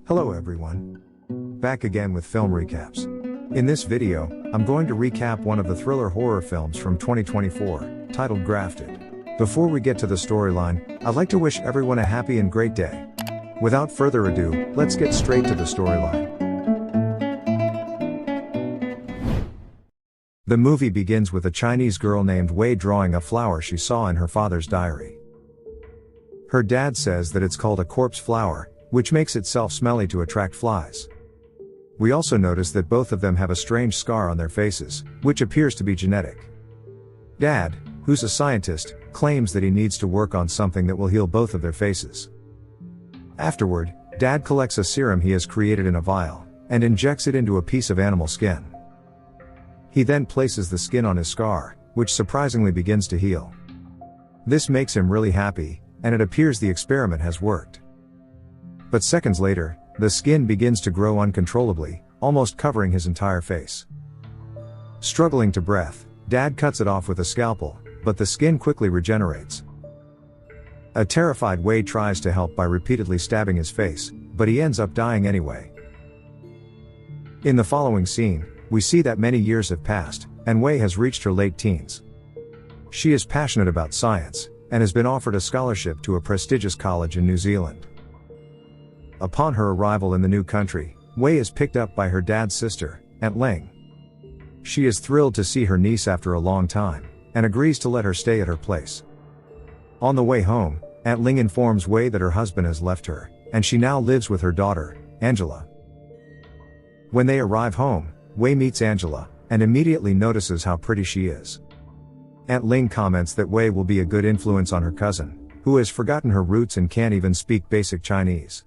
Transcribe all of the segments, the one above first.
Hello everyone. Back again with film recaps. In this video, I'm going to recap one of the thriller horror films from 2024, titled Grafted. Before we get to the storyline, I'd like to wish everyone a happy and great day. Without further ado, let's get straight to the storyline. The movie begins with a Chinese girl named Wei drawing a flower she saw in her father's diary. Her dad says that it's called a corpse flower, which makes itself smelly to attract flies. We also notice that both of them have a strange scar on their faces, which appears to be genetic. Dad, who's a scientist, claims that he needs to work on something that will heal both of their faces. Afterward, Dad collects a serum he has created in a vial, and injects it into a piece of animal skin. He then places the skin on his scar, which surprisingly begins to heal. This makes him really happy, and it appears the experiment has worked. But seconds later, the skin begins to grow uncontrollably, almost covering his entire face. Struggling to breathe, Dad cuts it off with a scalpel, but the skin quickly regenerates. A terrified Wei tries to help by repeatedly stabbing his face, but he ends up dying anyway. In the following scene, we see that many years have passed, and Wei has reached her late teens. She is passionate about science, and has been offered a scholarship to a prestigious college in New Zealand. Upon her arrival in the new country, Wei is picked up by her dad's sister, Aunt Ling. She is thrilled to see her niece after a long time, and agrees to let her stay at her place. On the way home, Aunt Ling informs Wei that her husband has left her, and she now lives with her daughter, Angela. When they arrive home, Wei meets Angela, and immediately notices how pretty she is. Aunt Ling comments that Wei will be a good influence on her cousin, who has forgotten her roots and can't even speak basic Chinese.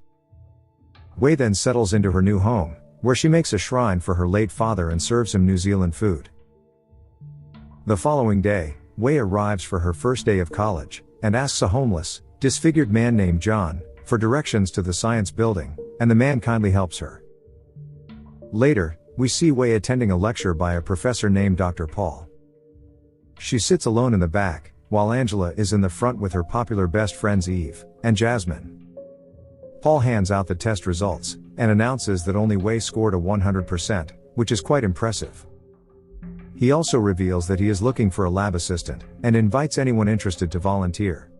Wei then settles into her new home, where she makes a shrine for her late father and serves him New Zealand food. The following day, Wei arrives for her first day of college, and asks a homeless, disfigured man named John, for directions to the science building, and the man kindly helps her. Later, we see Wei attending a lecture by a professor named Dr. Paul. She sits alone in the back, while Angela is in the front with her popular best friends Eve and Jasmine. Paul hands out the test results, and announces that only Wei scored a 100%, which is quite impressive. He also reveals that he is looking for a lab assistant, and invites anyone interested to volunteer.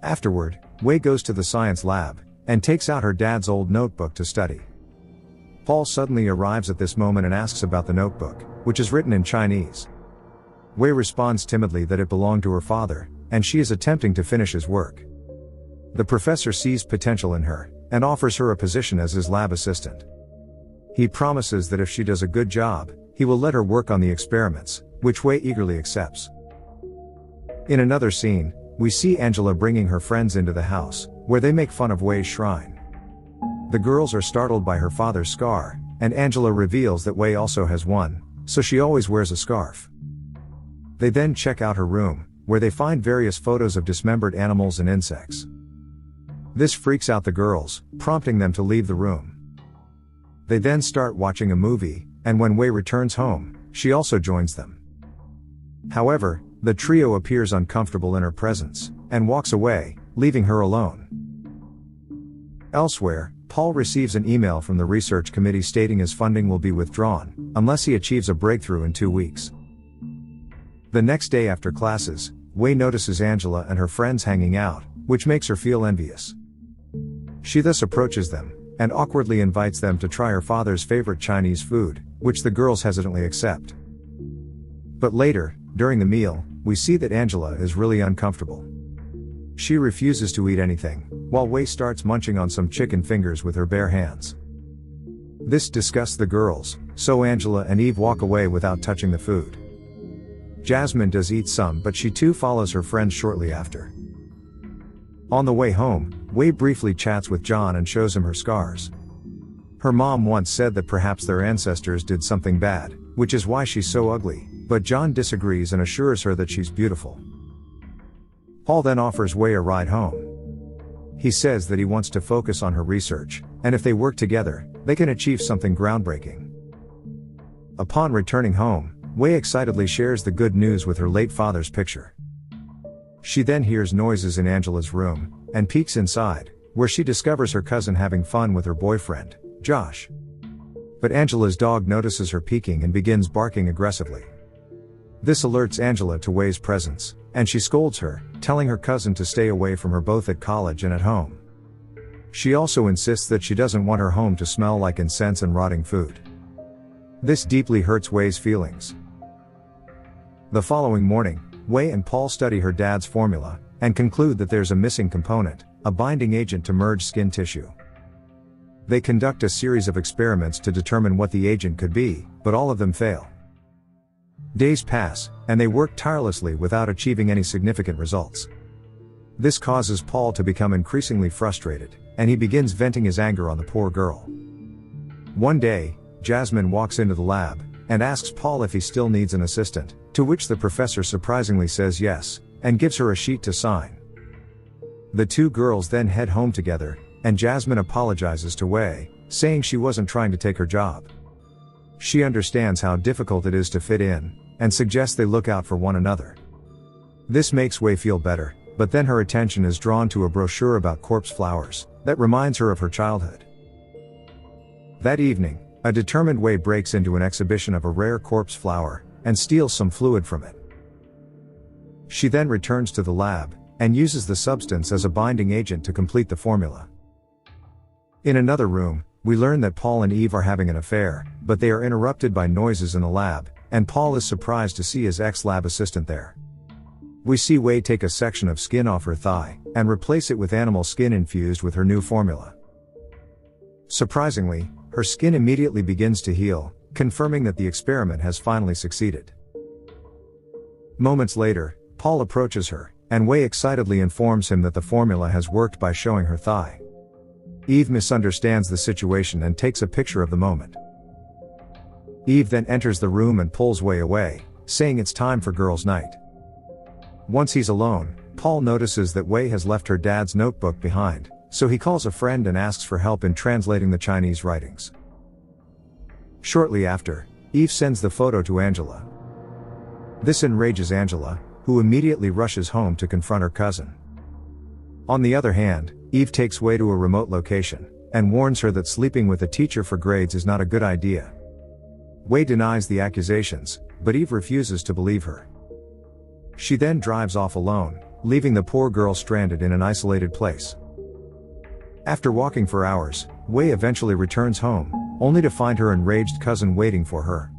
Afterward, Wei goes to the science lab, and takes out her dad's old notebook to study. Paul suddenly arrives at this moment and asks about the notebook, which is written in Chinese. Wei responds timidly that it belonged to her father, and she is attempting to finish his work. The professor sees potential in her, and offers her a position as his lab assistant. He promises that if she does a good job, he will let her work on the experiments, which Wei eagerly accepts. In another scene, we see Angela bringing her friends into the house, where they make fun of Wei's shrine. The girls are startled by her father's scar, and Angela reveals that Wei also has one, so she always wears a scarf. They then check out her room, where they find various photos of dismembered animals and insects. This freaks out the girls, prompting them to leave the room. They then start watching a movie, and when Wei returns home, she also joins them. However, the trio appears uncomfortable in her presence, and walks away, leaving her alone. Elsewhere, Paul receives an email from the research committee stating his funding will be withdrawn, unless he achieves a breakthrough in 2 weeks. The next day after classes, Wei notices Angela and her friends hanging out, which makes her feel envious. She thus approaches them, and awkwardly invites them to try her father's favorite Chinese food, which the girls hesitantly accept. But later, during the meal, we see that Angela is really uncomfortable. She refuses to eat anything, while Wei starts munching on some chicken fingers with her bare hands. This disgusts the girls, so Angela and Eve walk away without touching the food. Jasmine does eat some, but she too follows her friends shortly after. On the way home, Wei briefly chats with John and shows him her scars. Her mom once said that perhaps their ancestors did something bad, which is why she's so ugly, but John disagrees and assures her that she's beautiful. Paul then offers Wei a ride home. He says that he wants to focus on her research, and if they work together, they can achieve something groundbreaking. Upon returning home, Wei excitedly shares the good news with her late father's picture. She then hears noises in Angela's room, and peeks inside, where she discovers her cousin having fun with her boyfriend, Josh. But Angela's dog notices her peeking and begins barking aggressively. This alerts Angela to Wei's presence, and she scolds her, telling her cousin to stay away from her both at college and at home. She also insists that she doesn't want her home to smell like incense and rotting food. This deeply hurts Wei's feelings. The following morning, Wei and Paul study her dad's formula, and conclude that there's a missing component, a binding agent to merge skin tissue. They conduct a series of experiments to determine what the agent could be, but all of them fail. Days pass, and they work tirelessly without achieving any significant results. This causes Paul to become increasingly frustrated, and he begins venting his anger on the poor girl. One day, Jasmine walks into the lab, and asks Paul if he still needs an assistant, to which the professor surprisingly says yes, and gives her a sheet to sign. The two girls then head home together, and Jasmine apologizes to Wei, saying she wasn't trying to take her job. She understands how difficult it is to fit in, and suggests they look out for one another. This makes Wei feel better, but then her attention is drawn to a brochure about corpse flowers, that reminds her of her childhood. That evening, a determined Wei breaks into an exhibition of a rare corpse flower, and steals some fluid from it. She then returns to the lab, and uses the substance as a binding agent to complete the formula. In another room, we learn that Paul and Eve are having an affair, but they are interrupted by noises in the lab, and Paul is surprised to see his ex-lab assistant there. We see Wei take a section of skin off her thigh, and replace it with animal skin infused with her new formula. Surprisingly, her skin immediately begins to heal, confirming that the experiment has finally succeeded. Moments later, Paul approaches her, and Wei excitedly informs him that the formula has worked by showing her thigh. Eve misunderstands the situation and takes a picture of the moment. Eve then enters the room and pulls Wei away, saying it's time for girls' night. Once he's alone, Paul notices that Wei has left her dad's notebook behind, so he calls a friend and asks for help in translating the Chinese writings. Shortly after, Eve sends the photo to Angela. This enrages Angela, who immediately rushes home to confront her cousin. On the other hand, Eve takes Wei to a remote location, and warns her that sleeping with a teacher for grades is not a good idea. Wei denies the accusations, but Eve refuses to believe her. She then drives off alone, leaving the poor girl stranded in an isolated place. After walking for hours, Wei eventually returns home, only to find her enraged cousin waiting for her.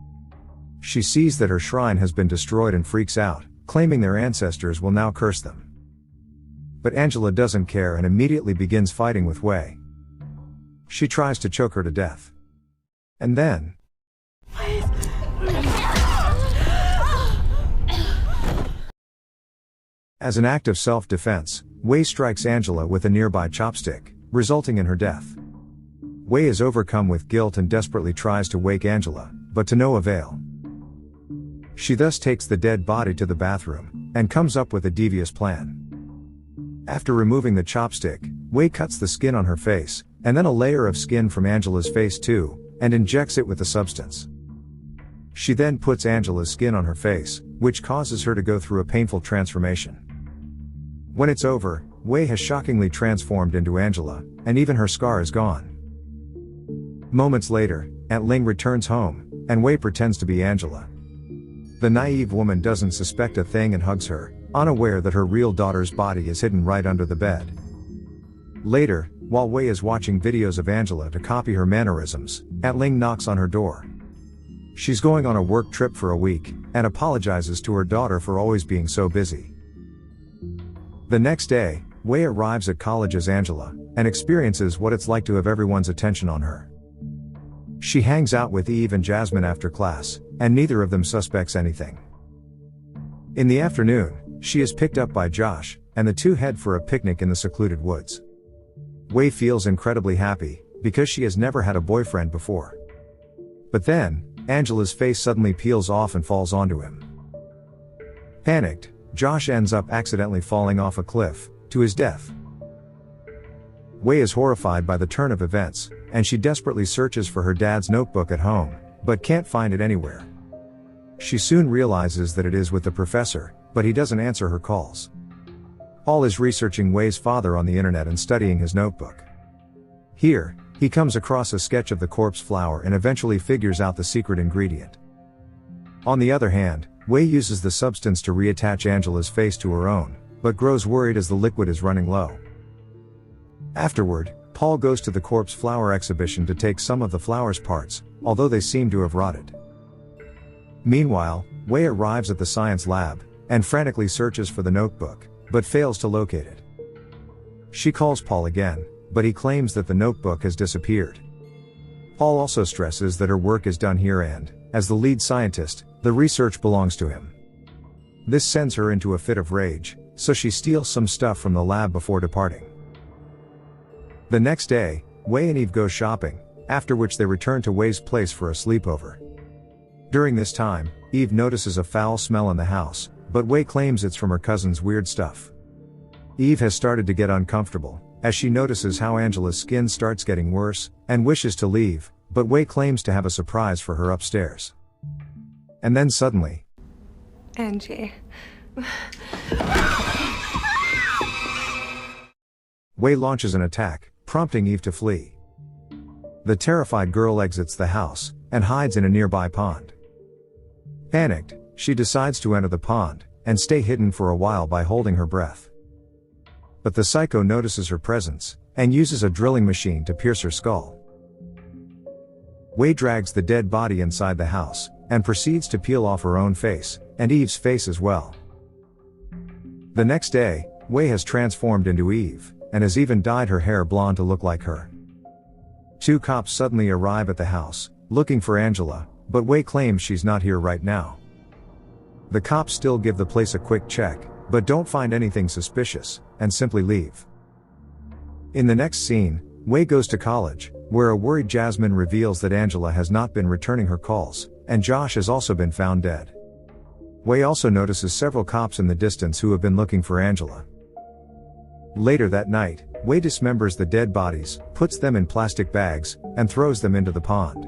She sees that her shrine has been destroyed and freaks out, claiming their ancestors will now curse them. But Angela doesn't care and immediately begins fighting with Wei. She tries to choke her to death. And then, as an act of self-defense, Wei strikes Angela with a nearby chopstick, resulting in her death. Wei is overcome with guilt and desperately tries to wake Angela, but to no avail. She thus takes the dead body to the bathroom, and comes up with a devious plan. After removing the chopstick, Wei cuts the skin on her face, and then a layer of skin from Angela's face too, and injects it with the substance. She then puts Angela's skin on her face, which causes her to go through a painful transformation. When it's over, Wei has shockingly transformed into Angela, and even her scar is gone. Moments later, Aunt Ling returns home, and Wei pretends to be Angela. The naive woman doesn't suspect a thing and hugs her, unaware that her real daughter's body is hidden right under the bed. Later, while Wei is watching videos of Angela to copy her mannerisms, Aunt Ling knocks on her door. She's going on a work trip for a week, and apologizes to her daughter for always being so busy. The next day, Wei arrives at college as Angela, and experiences what it's like to have everyone's attention on her. She hangs out with Eve and Jasmine after class, and neither of them suspects anything. In the afternoon, she is picked up by Josh, and the two head for a picnic in the secluded woods. Wei feels incredibly happy, because she has never had a boyfriend before. But then, Angela's face suddenly peels off and falls onto him. Panicked, Josh ends up accidentally falling off a cliff, to his death. Wei is horrified by the turn of events, and she desperately searches for her dad's notebook at home, but can't find it anywhere. She soon realizes that it is with the professor, but he doesn't answer her calls. Paul is researching Wei's father on the internet and studying his notebook. Here, he comes across a sketch of the corpse flower and eventually figures out the secret ingredient. On the other hand, Wei uses the substance to reattach Angela's face to her own, but grows worried as the liquid is running low. Afterward, Paul goes to the corpse flower exhibition to take some of the flower's parts, although they seem to have rotted. Meanwhile, Wei arrives at the science lab, and frantically searches for the notebook, but fails to locate it. She calls Paul again, but he claims that the notebook has disappeared. Paul also stresses that her work is done here and, as the lead scientist, the research belongs to him. This sends her into a fit of rage, so she steals some stuff from the lab before departing. The next day, Wei and Eve go shopping, after which they return to Wei's place for a sleepover. During this time, Eve notices a foul smell in the house, but Wei claims it's from her cousin's weird stuff. Eve has started to get uncomfortable, as she notices how Angela's skin starts getting worse, and wishes to leave, but Wei claims to have a surprise for her upstairs. And then suddenly, Angie. Wei launches an attack, prompting Eve to flee. The terrified girl exits the house, and hides in a nearby pond. Panicked, she decides to enter the pond, and stay hidden for a while by holding her breath. But the psycho notices her presence, and uses a drilling machine to pierce her skull. Wei drags the dead body inside the house, and proceeds to peel off her own face, and Eve's face as well. The next day, Wei has transformed into Eve, and has even dyed her hair blonde to look like her. Two cops suddenly arrive at the house, looking for Angela, but Wei claims she's not here right now. The cops still give the place a quick check, but don't find anything suspicious, and simply leave. In the next scene, Wei goes to college, where a worried Jasmine reveals that Angela has not been returning her calls, and Josh has also been found dead. Wei also notices several cops in the distance who have been looking for Angela. Later that night, Wei dismembers the dead bodies, puts them in plastic bags, and throws them into the pond.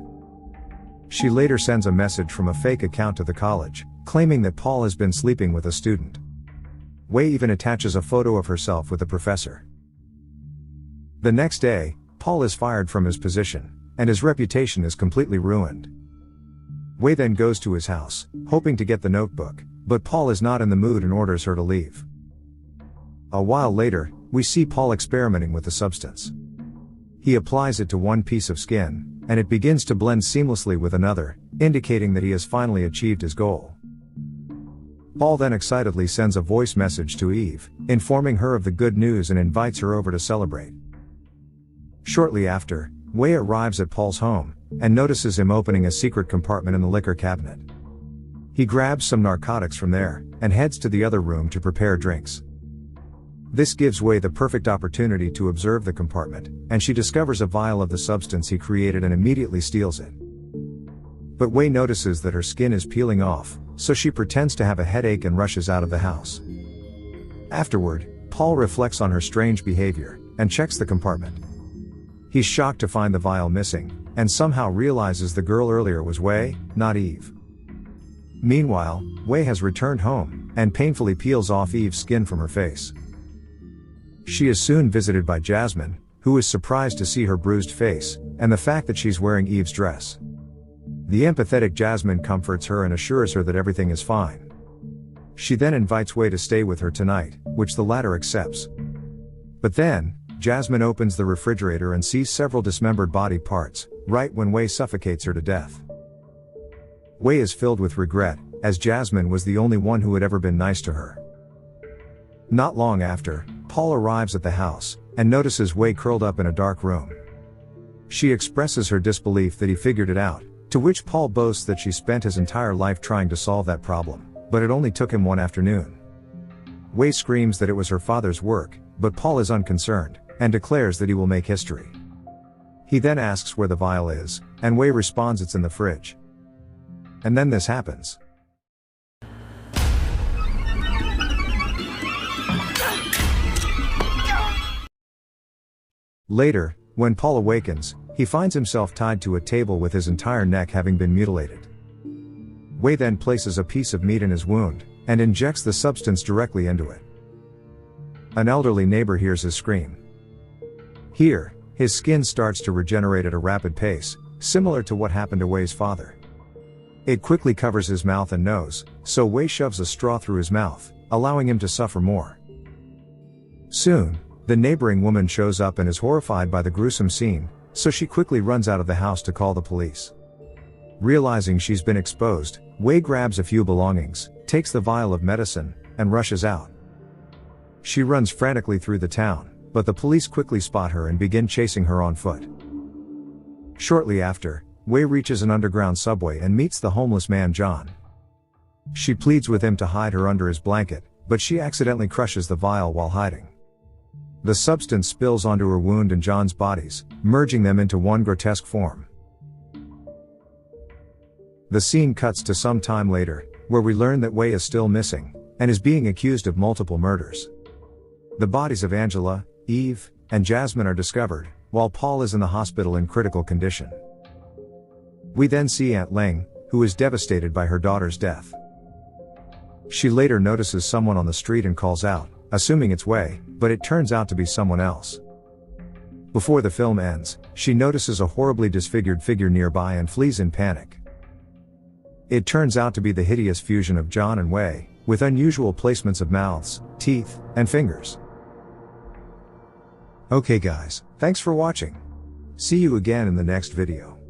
She later sends a message from a fake account to the college, claiming that Paul has been sleeping with a student. Wei even attaches a photo of herself with the professor. The next day, Paul is fired from his position, and his reputation is completely ruined. Wei then goes to his house, hoping to get the notebook, but Paul is not in the mood and orders her to leave. A while later, we see Paul experimenting with the substance. He applies it to one piece of skin, and it begins to blend seamlessly with another, indicating that he has finally achieved his goal. Paul then excitedly sends a voice message to Eve, informing her of the good news and invites her over to celebrate. Shortly after, Wei arrives at Paul's home, and notices him opening a secret compartment in the liquor cabinet. He grabs some narcotics from there, and heads to the other room to prepare drinks. This gives Wei the perfect opportunity to observe the compartment, and she discovers a vial of the substance he created and immediately steals it. But Wei notices that her skin is peeling off, so she pretends to have a headache and rushes out of the house. Afterward, Paul reflects on her strange behavior, and checks the compartment. He's shocked to find the vial missing, and somehow realizes the girl earlier was Wei, not Eve. Meanwhile, Wei has returned home, and painfully peels off Eve's skin from her face. She is soon visited by Jasmine, who is surprised to see her bruised face, and the fact that she's wearing Eve's dress. The empathetic Jasmine comforts her and assures her that everything is fine. She then invites Wei to stay with her tonight, which the latter accepts. But then, Jasmine opens the refrigerator and sees several dismembered body parts, right when Wei suffocates her to death. Wei is filled with regret, as Jasmine was the only one who had ever been nice to her. Not long after, Paul arrives at the house, and notices Wei curled up in a dark room. She expresses her disbelief that he figured it out, to which Paul boasts that she spent his entire life trying to solve that problem, but it only took him one afternoon. Wei screams that it was her father's work, but Paul is unconcerned, and declares that he will make history. He then asks where the vial is, and Wei responds it's in the fridge. And then this happens. Later, when Paul awakens, he finds himself tied to a table with his entire neck having been mutilated. Wei then places a piece of meat in his wound, and injects the substance directly into it. An elderly neighbor hears his scream. Here, his skin starts to regenerate at a rapid pace, similar to what happened to Wei's father. It quickly covers his mouth and nose, so Wei shoves a straw through his mouth, allowing him to suffer more. Soon, the neighboring woman shows up and is horrified by the gruesome scene, so she quickly runs out of the house to call the police. Realizing she's been exposed, Wei grabs a few belongings, takes the vial of medicine, and rushes out. She runs frantically through the town, but the police quickly spot her and begin chasing her on foot. Shortly after, Wei reaches an underground subway and meets the homeless man John. She pleads with him to hide her under his blanket, but she accidentally crushes the vial while hiding. The substance spills onto her wound and John's bodies, merging them into one grotesque form. The scene cuts to some time later, where we learn that Wei is still missing, and is being accused of multiple murders. The bodies of Angela, Eve, and Jasmine are discovered, while Paul is in the hospital in critical condition. We then see Aunt Ling, who is devastated by her daughter's death. She later notices someone on the street and calls out, assuming it's Wei, but it turns out to be someone else. Before the film ends, she notices a horribly disfigured figure nearby and flees in panic. It turns out to be the hideous fusion of John and Wei, with unusual placements of mouths, teeth, and fingers. Okay guys, thanks for watching. See you again in the next video.